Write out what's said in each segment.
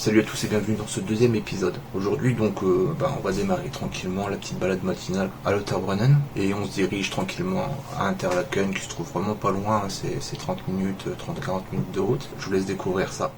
Salut à tous et bienvenue dans ce deuxième épisode. Aujourd'hui donc on va démarrer tranquillement la petite balade matinale à Lauterbrunnen et on se dirige tranquillement à Interlaken qui se trouve vraiment pas loin, hein, c'est 30 minutes, 30-40 minutes de route. Je vous laisse découvrir ça.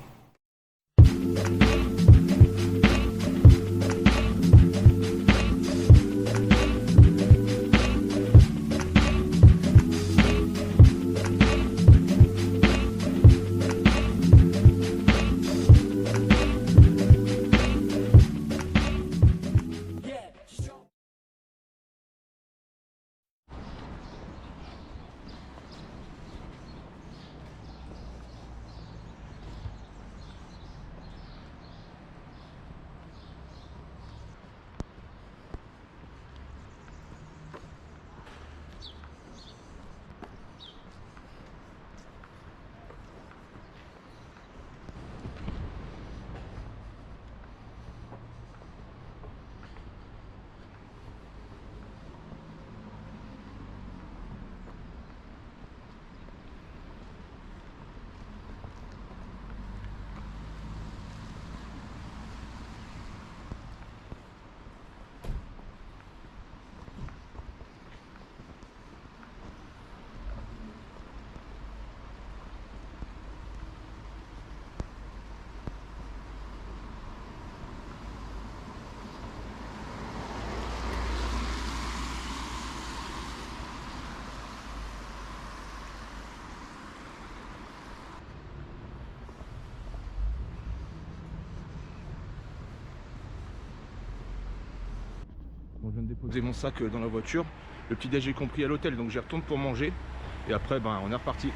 Bon, je viens de déposer mon sac dans la voiture. Le petit déj est compris à l'hôtel, donc j'y retourne pour manger. Et après, on est reparti.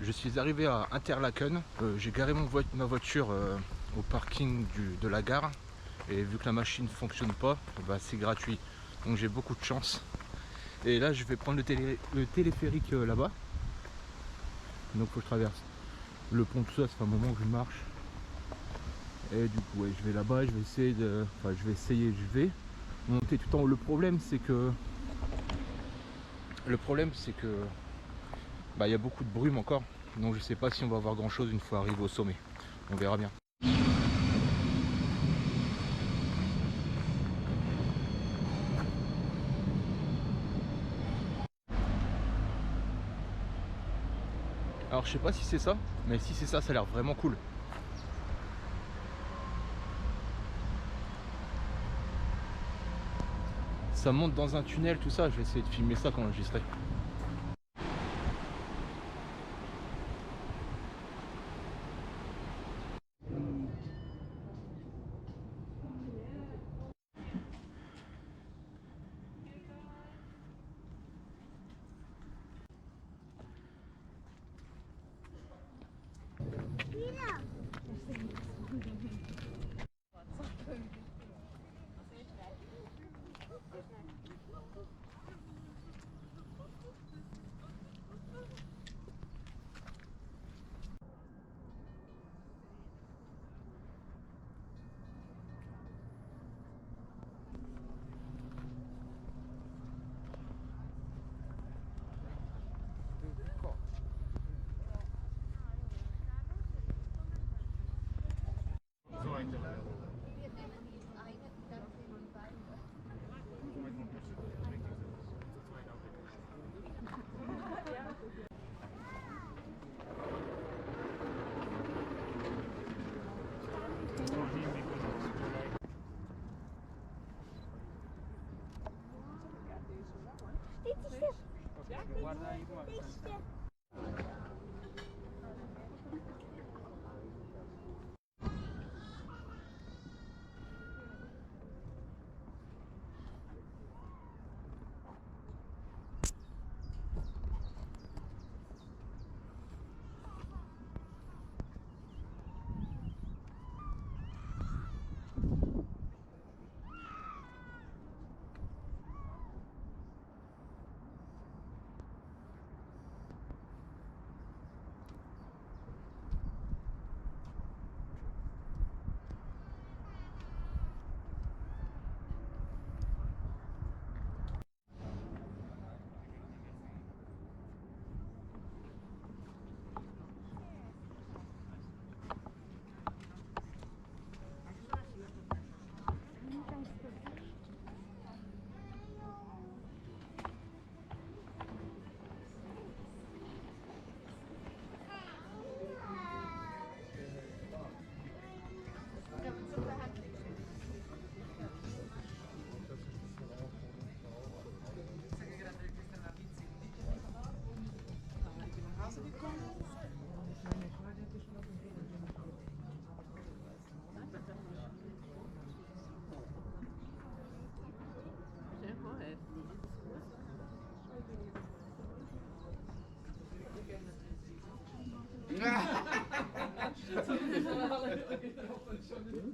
Je suis arrivé à Interlaken, j'ai garé ma voiture au parking de la gare et vu que la machine ne fonctionne pas, c'est gratuit, donc j'ai beaucoup de chance. Et là je vais prendre le téléphérique là-bas, donc faut que je traverse le pont, tout ça, ça fait un moment que je marche. Et du coup je vais là-bas, je vais monter tout en haut. Le problème c'est que il y a beaucoup de brume encore, donc je sais pas si on va voir grand chose une fois arrivé au sommet. On verra bien. Alors je sais pas si c'est ça, mais si c'est ça, ça a l'air vraiment cool. Ça monte dans un tunnel, tout ça, je vais essayer de filmer ça quand j'enregistrerai.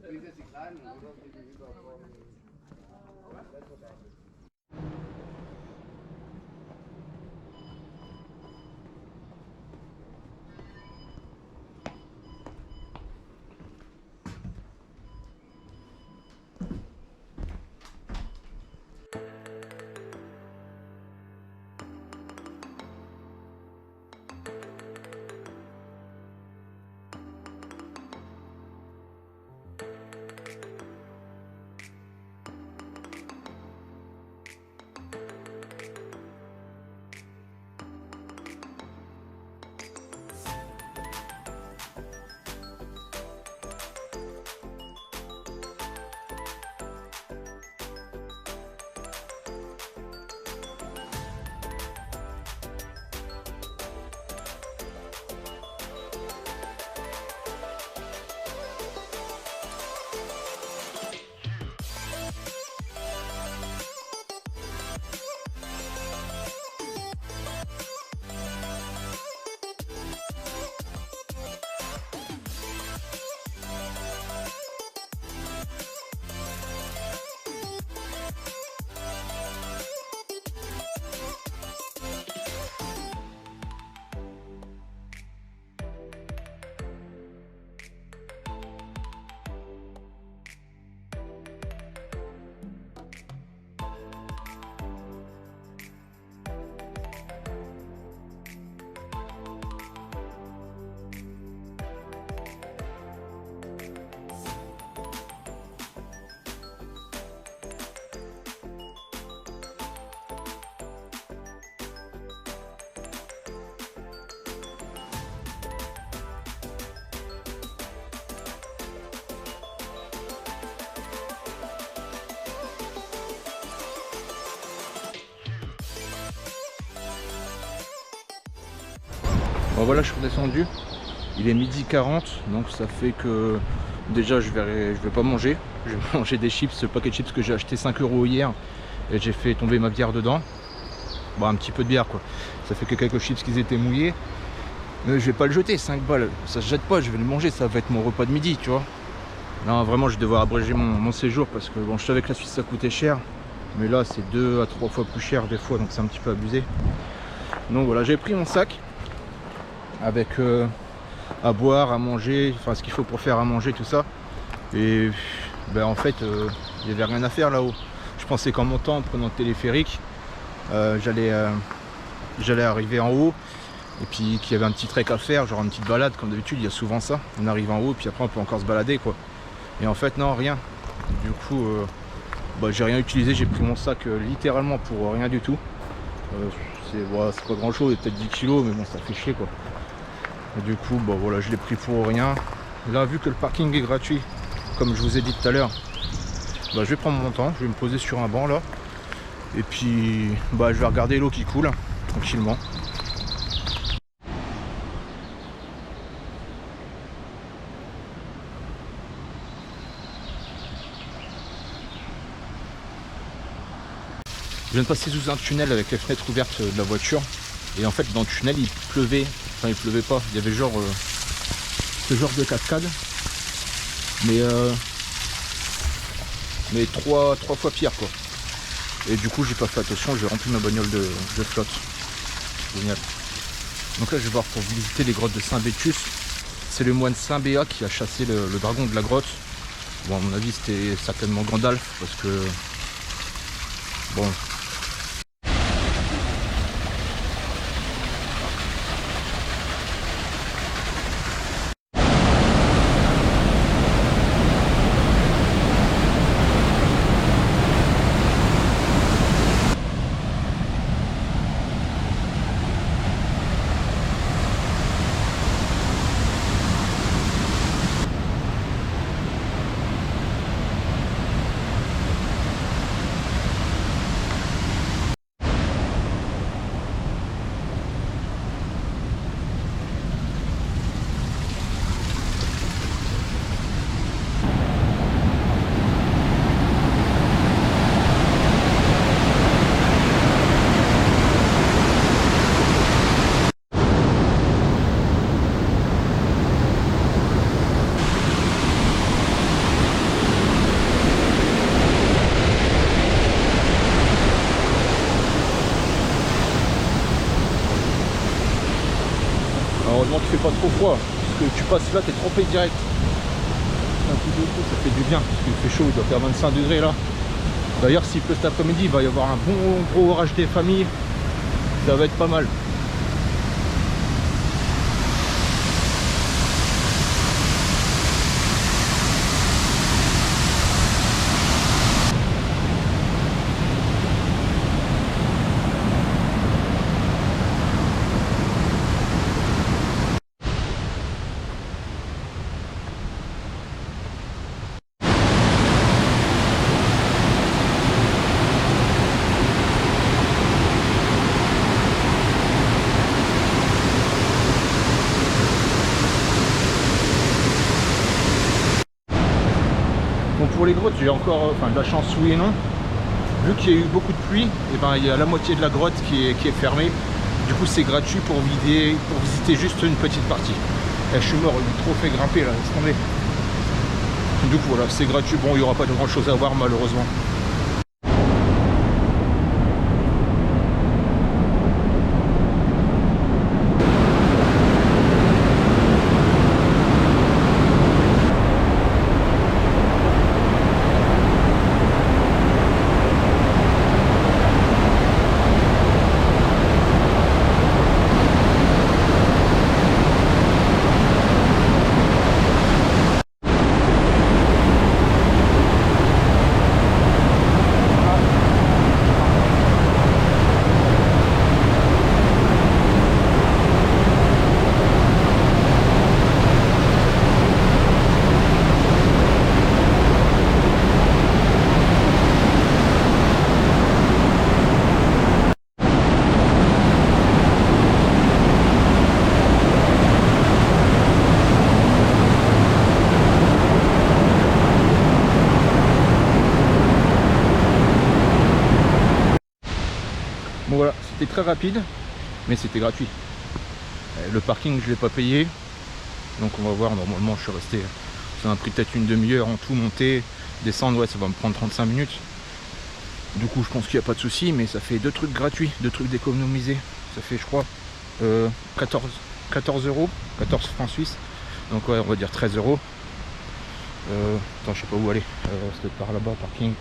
Wie sind die Kleinen, oder? Die überkommen. Bon voilà, je suis redescendu, il est 12h40, donc ça fait que déjà je vais pas manger. Je vais manger des chips, ce paquet de chips que j'ai acheté 5 € hier et j'ai fait tomber ma bière dedans. Bon, un petit peu de bière quoi, ça fait que quelques chips qui étaient mouillés. Mais je vais pas le jeter, 5 balles, ça se jette pas, je vais le manger, ça va être mon repas de midi, tu vois. Non, vraiment je vais devoir abréger mon séjour parce que bon, je savais que la Suisse ça coûtait cher, mais là c'est 2 à 3 fois plus cher des fois, donc c'est un petit peu abusé. Donc voilà, j'ai pris mon sac avec à boire, à manger, enfin ce qu'il faut pour faire à manger, tout ça. Et ben en fait il n'y avait rien à faire là-haut. Je pensais qu'en montant, en prenant le téléphérique, j'allais arriver en haut et puis qu'il y avait un petit trek à faire, genre une petite balade. Comme d'habitude il y a souvent ça, on arrive en haut puis après on peut encore se balader quoi. Et en fait non, rien. Du coup j'ai rien utilisé, j'ai pris mon sac littéralement pour rien du tout. C'est pas grand chose, peut-être 10 kilos, mais bon ça fait chier quoi. Et du coup voilà, je l'ai pris pour rien. Là, vu que le parking est gratuit, comme je vous ai dit tout à l'heure, je vais prendre mon temps, je vais me poser sur un banc là. Et puis je vais regarder l'eau qui coule tranquillement. Je viens de passer sous un tunnel avec les fenêtres ouvertes de la voiture. Et en fait dans le tunnel il pleuvait. Enfin il pleuvait pas. Il y avait genre ce genre de cascade. Mais trois fois pire quoi. Et du coup j'ai pas fait attention, j'ai rempli ma bagnole de flotte. Génial. Donc là je vais voir pour visiter les grottes de Saint-Bétus. C'est le moine Saint Béat qui a chassé le dragon de la grotte. Bon à mon avis c'était certainement Gandalf parce que bon. Heureusement qu'il fait pas trop froid, parce que tu passes là, t'es trempé direct. Un coup de coup, ça fait du bien, parce qu'il fait chaud, il doit faire 25 degrés là. D'ailleurs s'il pleut cet après-midi, il va y avoir un bon gros orage des familles. Ça va être pas mal. Bon pour les grottes j'ai encore de la chance oui et non. Vu qu'il y a eu beaucoup de pluie, et il y a la moitié de la grotte qui est fermée. Du coup c'est gratuit pour visiter juste une petite partie. Et je suis mort, il m'a trop fait grimper là, laisse tomber. Du coup voilà, c'est gratuit, bon il n'y aura pas de grand chose à voir malheureusement. Bon voilà, c'était très rapide, mais c'était gratuit. Le parking je l'ai pas payé, donc on va voir. Normalement je suis resté, ça m'a pris peut-être une demi-heure en tout, monter, descendre, ouais ça va me prendre 35 minutes. Du coup je pense qu'il n'y a pas de souci, mais ça fait deux trucs gratuits, deux trucs d'économiser. Ça fait je crois 14 euros, 14 francs suisses, donc ouais on va dire 13 euros. Attends, je sais pas où aller, c'est peut-être par là-bas, parking.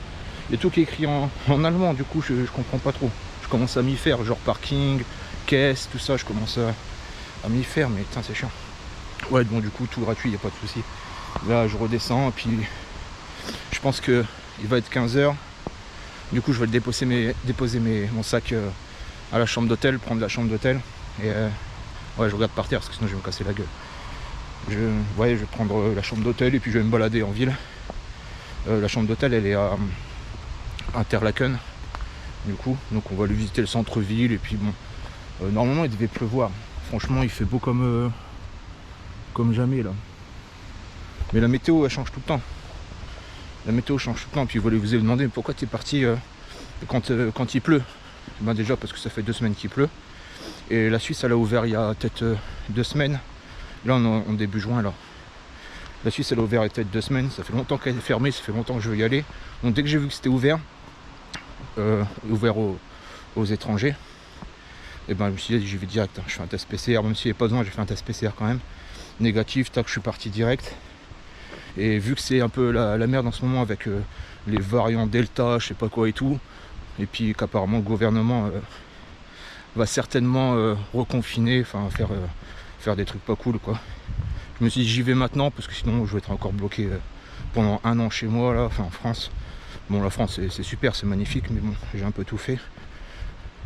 Il y a tout qui est écrit en allemand, du coup je comprends pas trop. Je commence à m'y faire, genre parking, caisse, tout ça, je commence à m'y faire, mais putain c'est chiant. Ouais bon du coup tout gratuit, il n'y a pas de souci. Là je redescends et puis je pense que il va être 15h. Du coup je vais déposer mon sac à la chambre d'hôtel, prendre la chambre d'hôtel. Et ouais, je regarde par terre parce que sinon je vais me casser la gueule. Je vais prendre la chambre d'hôtel et puis je vais me balader en ville. La chambre d'hôtel elle est à Interlaken. Du coup, donc on va aller visiter le centre-ville et puis bon, normalement il devait pleuvoir. Franchement il fait beau comme jamais là. Mais la météo elle change tout le temps. La météo change tout le temps. Puis vous allez vous demander pourquoi tu es parti quand il pleut. Ben déjà parce que ça fait 2 semaines qu'il pleut. Et la Suisse elle a ouvert il y a peut-être 2 semaines. Là on est en début juin là. La Suisse elle a ouvert il y a peut-être 2 semaines. Ça fait longtemps qu'elle est fermée, ça fait longtemps que je veux y aller. Donc dès que j'ai vu que c'était ouvert aux étrangers, et ben je me suis dit j'y vais direct. Je fais un test PCR, même s'il n'y a pas besoin, j'ai fait un test PCR quand même. Négatif, tac, je suis parti direct. Et vu que c'est un peu la merde en ce moment avec les variants Delta, je sais pas quoi et tout, et puis qu'apparemment le gouvernement va certainement reconfiner, enfin faire des trucs pas cool quoi. Je me suis dit j'y vais maintenant parce que sinon je vais être encore bloqué pendant 1 an chez moi là, enfin en France. Bon la France c'est super, c'est magnifique, mais bon j'ai un peu tout fait.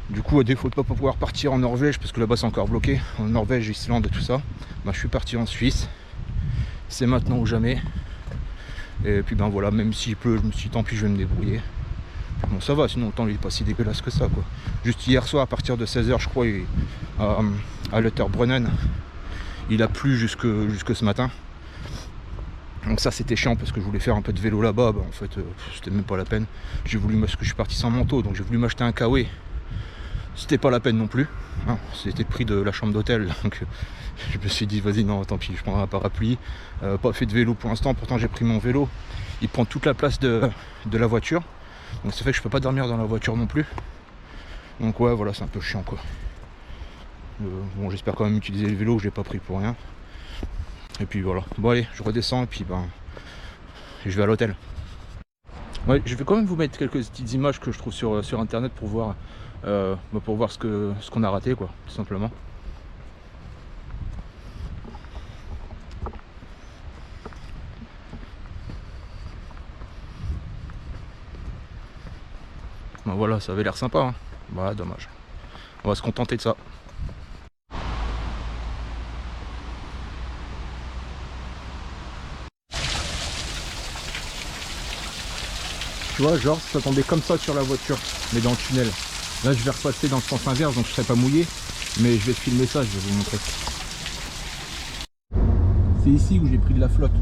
Du coup à défaut de pas pouvoir partir en Norvège parce que là-bas c'est encore bloqué, en Norvège, Islande et tout ça, bah, je suis parti en Suisse. C'est maintenant ou jamais. Et puis ben voilà, même s'il pleut, je me suis dit tant pis je vais me débrouiller. Bon ça va, sinon le temps il est pas si dégueulasse que ça quoi. Juste hier soir à partir de 16h je crois à Letterbrunnen, il a plu jusque ce matin. Donc ça c'était chiant parce que je voulais faire un peu de vélo là-bas, bah, en fait c'était même pas la peine. J'ai voulu, parce que je suis parti sans manteau, donc j'ai voulu m'acheter un kawaii. C'était pas la peine non plus, hein. C'était le prix de la chambre d'hôtel, donc je me suis dit vas-y non tant pis, je prendrai un parapluie. Pas fait de vélo pour l'instant, pourtant j'ai pris mon vélo, il prend toute la place de la voiture, donc ça fait que je peux pas dormir dans la voiture non plus. Donc ouais voilà, c'est un peu chiant quoi. Bon j'espère quand même utiliser le vélo, que j'ai pas pris pour rien. Et puis voilà, bon allez je redescends et puis ben je vais à l'hôtel. Ouais, je vais quand même vous mettre quelques petites images que je trouve sur internet pour voir ce qu'on a raté quoi, tout simplement. Ben voilà, ça avait l'air sympa hein. Bah dommage. On va se contenter de ça. Tu vois, genre ça tombait comme ça sur la voiture, mais dans le tunnel. Là je vais repasser dans le sens inverse, donc je serai pas mouillé, mais je vais filmer ça, je vais vous montrer. C'est ici où j'ai pris de la flotte.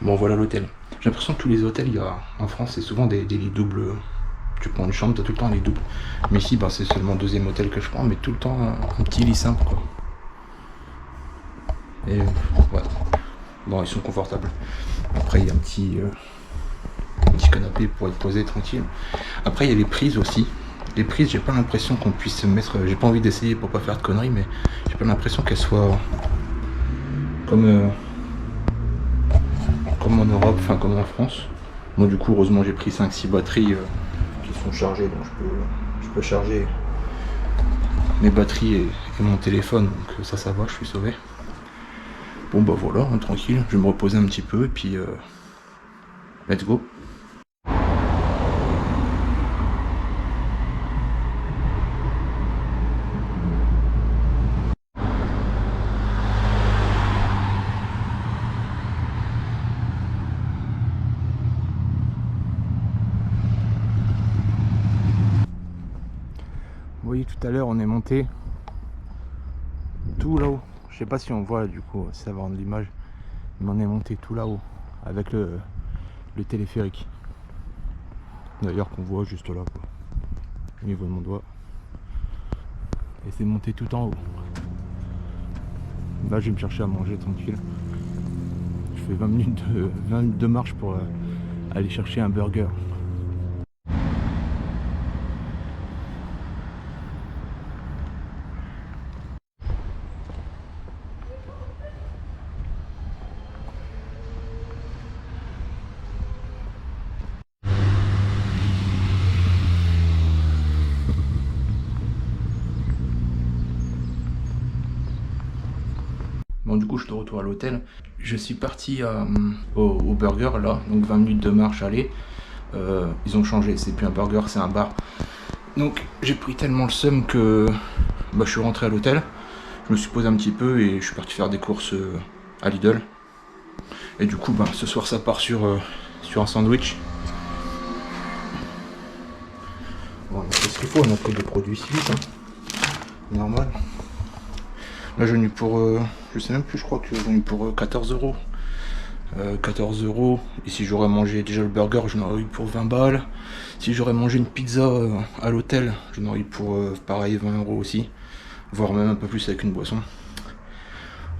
Bon, voilà l'hôtel. J'ai l'impression que tous les hôtels, il y a en France, c'est souvent des lits doubles. Tu prends une chambre, t'as tout le temps un lit double. Mais ici, c'est seulement le deuxième hôtel que je prends, mais tout le temps un petit lit simple, quoi. Et ouais. Bon, ils sont confortables. Après, il y a un petit canapé pour être posé tranquille. Après, il y a les prises aussi. Les prises, j'ai pas l'impression qu'on puisse mettre. J'ai pas envie d'essayer pour pas faire de conneries, mais j'ai pas l'impression qu'elles soient comme en Europe, enfin comme en France. Moi, du coup, heureusement, j'ai pris 5-6 batteries qui sont chargées, donc je peux charger mes batteries et mon téléphone, donc ça va, je suis sauvé. Bon, bah voilà, hein, tranquille, je vais me reposer un petit peu et puis let's go. Vous voyez, tout à l'heure on est monté tout là-haut. Je sais pas si on voit du coup, ça va rendre l'image, mais on est monté tout là-haut avec le téléphérique. D'ailleurs qu'on voit juste là, quoi, au niveau de mon doigt. Et c'est monté tout en haut. Là je vais me chercher à manger tranquille. Je fais 20 minutes de marche pour aller chercher un burger. Bon, du coup, je suis de retour à l'hôtel. Je suis parti au burger, là, donc 20 minutes de marche aller. Ils ont changé, c'est plus un burger, c'est un bar. Donc, j'ai pris tellement le seum que je suis rentré à l'hôtel. Je me suis posé un petit peu et je suis parti faire des courses à Lidl. Et du coup, ce soir, ça part sur un sandwich. Bon, c'est ce qu'il faut, on a pris des produits civiques, hein. Normal. Là, j'en ai eu pour, je sais même plus, je crois que j'en ai eu pour 14 euros. 14 euros. Et si j'aurais mangé déjà le burger, j'en aurais eu pour 20 balles. Si j'aurais mangé une pizza à l'hôtel, j'en aurais eu pour pareil 20 euros aussi. Voire même un peu plus avec une boisson.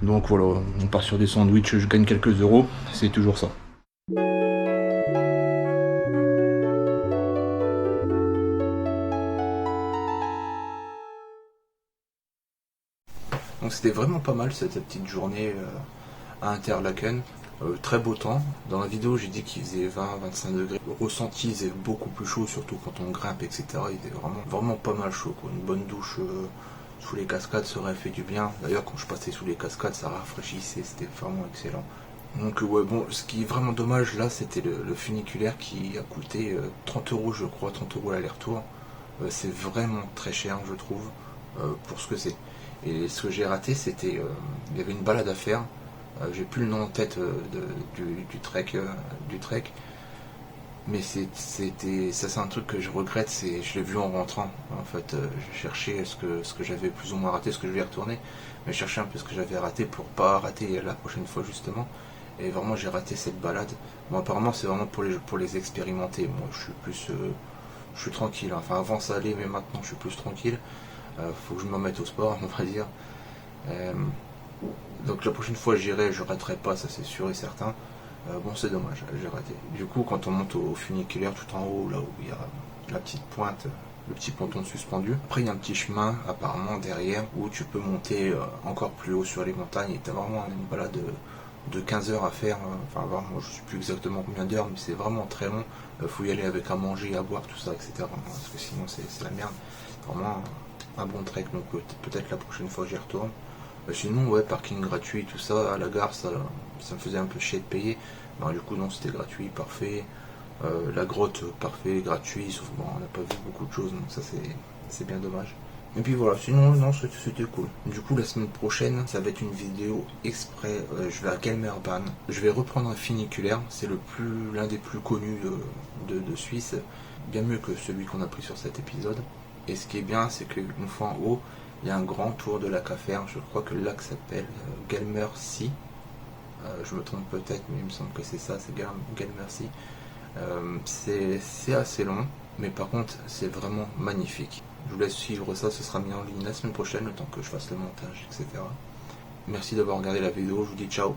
Donc voilà, on part sur des sandwichs, je gagne quelques euros. C'est toujours ça. Donc c'était vraiment pas mal cette petite journée à Interlaken. Très beau temps. Dans la vidéo j'ai dit qu'il faisait 20-25 degrés. Au ressenti il faisait beaucoup plus chaud, surtout quand on grimpe, etc. Il était vraiment pas mal chaud, quoi. Une bonne douche sous les cascades, ça aurait fait du bien. D'ailleurs quand je passais sous les cascades ça rafraîchissait, c'était vraiment excellent. Donc ouais, bon, ce qui est vraiment dommage là, c'était le funiculaire qui a coûté 30 euros, je crois, 30 euros l'aller-retour. C'est vraiment très cher, je trouve, pour ce que c'est. Et ce que j'ai raté, c'était, il y avait une balade à faire. J'ai plus le nom en tête du trek, mais c'était, ça c'est un truc que je regrette, je l'ai vu en rentrant. En fait, je cherchais ce que j'avais plus ou moins raté, ce que je vais y retourner, mais je cherchais un peu ce que j'avais raté pour pas rater la prochaine fois justement. Et vraiment j'ai raté cette balade. Bon, apparemment c'est vraiment pour les expérimenter. Moi je suis tranquille. Enfin avant ça allait, mais maintenant je suis plus tranquille. Faut que je me mette au sport, on va dire. Donc la prochaine fois j'irai, je raterai pas, ça c'est sûr et certain. Bon, c'est dommage, j'ai raté. Du coup, quand on monte au funiculaire tout en haut, là où il y a la petite pointe, le petit ponton suspendu, après il y a un petit chemin apparemment derrière où tu peux monter encore plus haut sur les montagnes. Et t'as vraiment une balade de 15 heures à faire. Enfin, vraiment, je sais plus exactement combien d'heures, mais c'est vraiment très long. Faut y aller avec à manger, à boire, tout ça, etc. Parce que sinon c'est la merde. Vraiment un bon trek, donc peut-être la prochaine fois j'y retourne. Sinon, ouais, parking gratuit, tout ça, à la gare, ça me faisait un peu chier de payer. Ben, du coup, non, c'était gratuit, parfait. La grotte, parfait, gratuit, sauf bon, on n'a pas vu beaucoup de choses, donc ça c'est bien dommage. Et puis voilà, sinon, non, c'était cool. Du coup, la semaine prochaine, ça va être une vidéo exprès, je vais à Gelmerbahn. Je vais reprendre un funiculaire, c'est l'un des plus connus de Suisse, bien mieux que celui qu'on a pris sur cet épisode. Et ce qui est bien, c'est qu'une fois en haut, il y a un grand tour de lac à faire. Je crois que le lac s'appelle Gelmersee. Je me trompe peut-être, mais il me semble que c'est ça, c'est Gale Merci. C'est assez long, mais par contre c'est vraiment magnifique. Je vous laisse suivre ça, ce sera mis en ligne la semaine prochaine, le temps que je fasse le montage, etc. Merci d'avoir regardé la vidéo, je vous dis ciao.